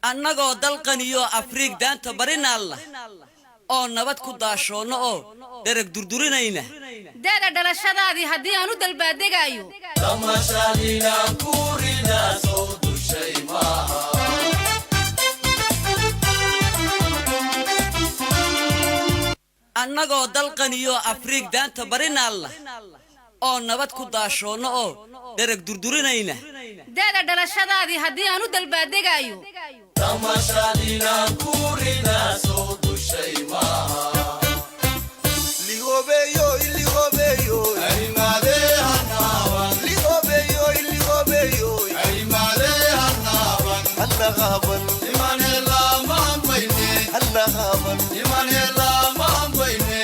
annagoo dalqaniyo Afrika daanta barina Allah oo nabad ku daashoono oo dhereg durdurinayna dada dhalashadaadii hadii aanu dalbaadegayo tamashalina kurina soo dushay maaha annagoo dalqaniyo Afrika daanta barina Allah oo nabad ku daashoono oo dhereg durdurinayna dada dhalashadaadii hadii aanu dalbaadegayo tamashalina kurina soo dushay maaha ligobeyo arimade hanawan ligobeyo arimade hanawan annagaban imanela mahambayne annagaban imanela mahambayne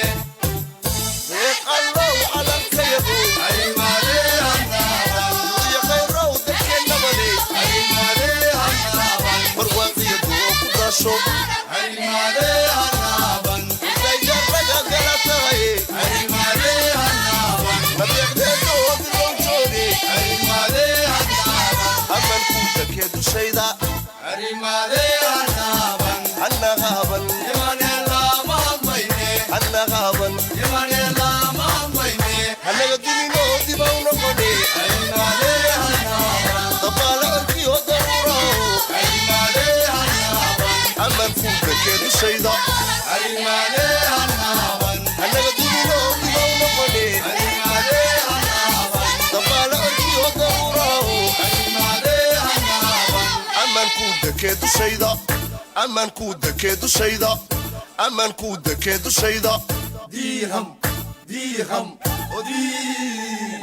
الله على الكيف arimade hanawan يا خير ودك النبلي arimade hanawan برواقي دوق داشو arimade hanawan داير لك غلطاي arimade hanawan نبيك دوق دونجوري arimade hanawan أمن كنتك يا دشيدا arimade hanawan annagaban imanela mahambayne annagaban imanela mahambayne annaga aman ku dekeedu shayda Harimade hanaban annaga dibino dibowna qodhe Harimade hanaban dabaala arkiyo dawraawo Harimade hanaban aman ku dekeedu shayda aman ku dekeedu shayda aman ku dekeedu shayda Dirham Dirham O dirham